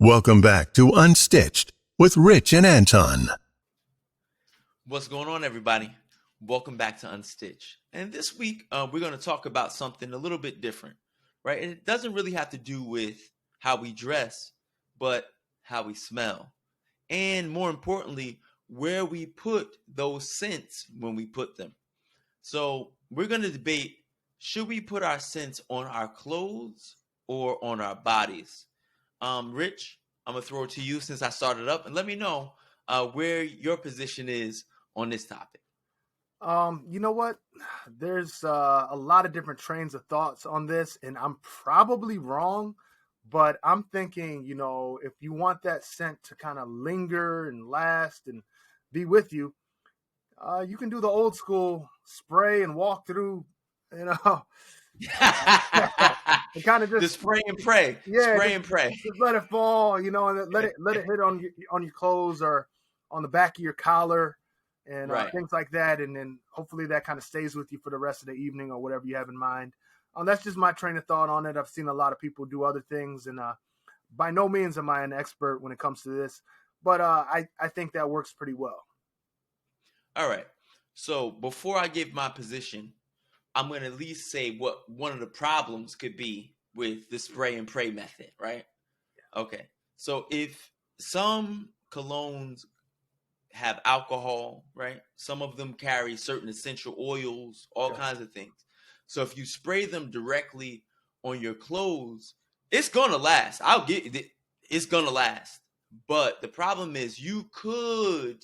Welcome back to Unstitched with Rich and Anton. What's going on, everybody? Welcome back to Unstitched. And this week, we're going to talk about something a little bit different, right? And it doesn't really have to do with how we dress, but how we smell. And more importantly, where we put those scents when we put them. So we're going to debate, should we put our scents on our clothes or on our bodies? Rich, I'm going to throw it to you since I started up, and let me know where your position is on this topic. You know what? There's a lot of different trains of thoughts on this, and I'm probably wrong, but I'm thinking, if you want that scent to kind of linger and last and be with you, you can do the old school spray and walk through, and kind of just spray and pray. Yeah, spray and pray. Just let it fall, and let it hit on your clothes or on the back of your collar and things like that, and then hopefully that kind of stays with you for the rest of the evening or whatever you have in mind. That's just my train of thought on it. I've seen a lot of people do other things, and by no means am I an expert when it comes to this, but I think that works pretty well. All right. So before I give my position, I'm going to at least say what one of the problems could be with the spray and pray method, right? Yeah. Okay. So if some colognes have alcohol, right? Some of them carry certain essential oils, all kinds of things. So if you spray them directly on your clothes, it's going to last. I'll get it. It's going to last. But the problem is you could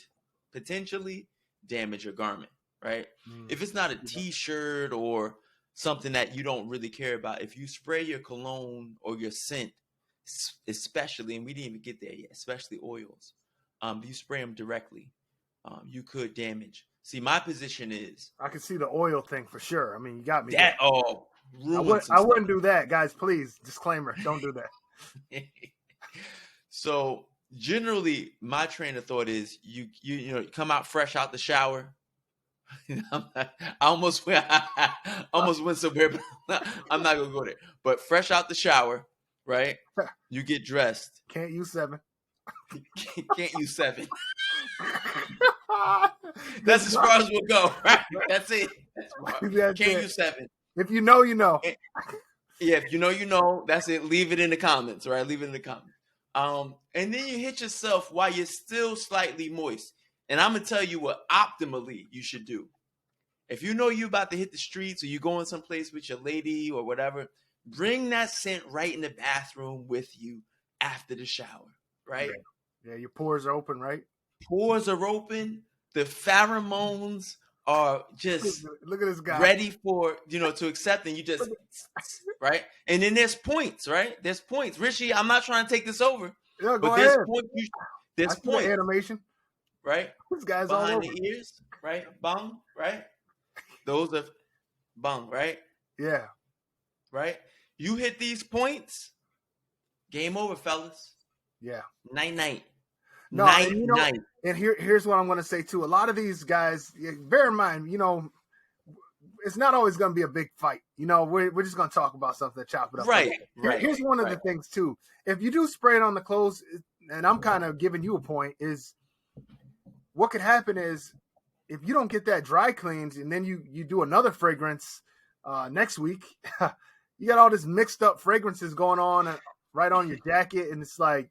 potentially damage your garment. Right? If it's not a t-shirt or something that you don't really care about, if you spray your cologne or your scent, especially, and we didn't even get there yet, especially oils, you spray them directly, you could damage. See, my position is, I can see the oil thing for sure. I mean, you got me. That I wouldn't do that, guys. Please, disclaimer: don't do that. So generally, my train of thought is you come out fresh out the shower. I almost went somewhere, but I'm not gonna go there. But fresh out the shower, right? You get dressed. Can't use 7. Can't use 7. That's as far as we'll go, right? That's it. Can't use 7. If you know, you know. Yeah, if you know, that's it. Leave it in the comments, right? Leave it in the comments. And then you hit yourself while you're still slightly moist. And I'm going to tell you what optimally you should do. If you know you're about to hit the streets or you're going someplace with your lady or whatever, bring that scent right in the bathroom with you after the shower, right? Yeah, your pores are open, right? Pores are open. The pheromones are just look at this guy ready for, to accept, and you just, right? And then there's points, right? There's points. Richie, I'm not trying to take this over. Yeah, but there's points. Animation. Right? This guy's behind all the ears, right? Bung, right? Those are bung, right? Yeah. Right? You hit these points, game over, fellas. Yeah. Night. No, night. And here's what I'm going to say too. A lot of these guys, bear in mind, it's not always going to be a big fight. We're just going to talk about something, chop it up. Right. Here's one of the things too. If you do spray it on the clothes, and I'm kind of giving you a point, is what could happen is if you don't get that dry cleaned and then you do another fragrance next week, you got all this mixed up fragrances going on right on your jacket, and it's like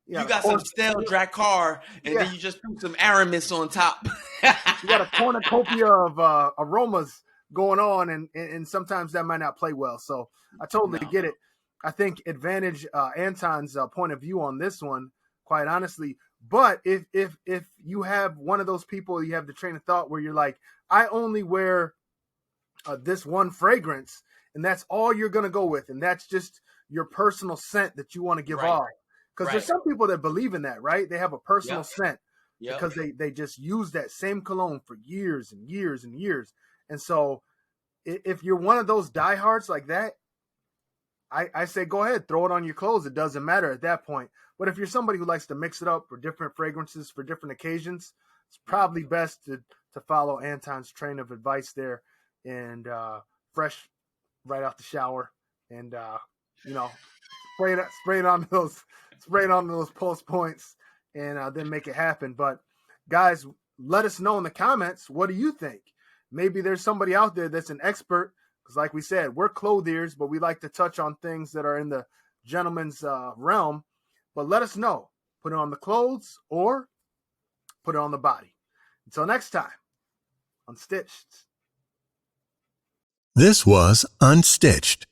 you got some stale Dracar, and then you just put some Aramis on top. You got a cornucopia of aromas going on, and sometimes that might not play well. So I totally get it. I think advantage Anton's point of view on this one, quite honestly. But if you have one of those people, you have the train of thought where you're like, I only wear this one fragrance, and that's all you're going to go with, and that's just your personal scent that you want to give off. Because there's some people that believe in that, right? They have a personal scent because they just use that same cologne for years and years and years. And so if you're one of those diehards like that, I say go ahead, throw it on your clothes. It doesn't matter at that point. But if you're somebody who likes to mix it up for different fragrances for different occasions, it's probably best to follow Anton's train of advice there, and fresh right out the shower, and spray it on those pulse points, and then make it happen. But guys, let us know in the comments, what do you think? Maybe there's somebody out there that's an expert, because like we said, we're clothiers, but we like to touch on things that are in the gentleman's realm. But let us know. Put it on the clothes or put it on the body. Until next time, Unstitched. This was Unstitched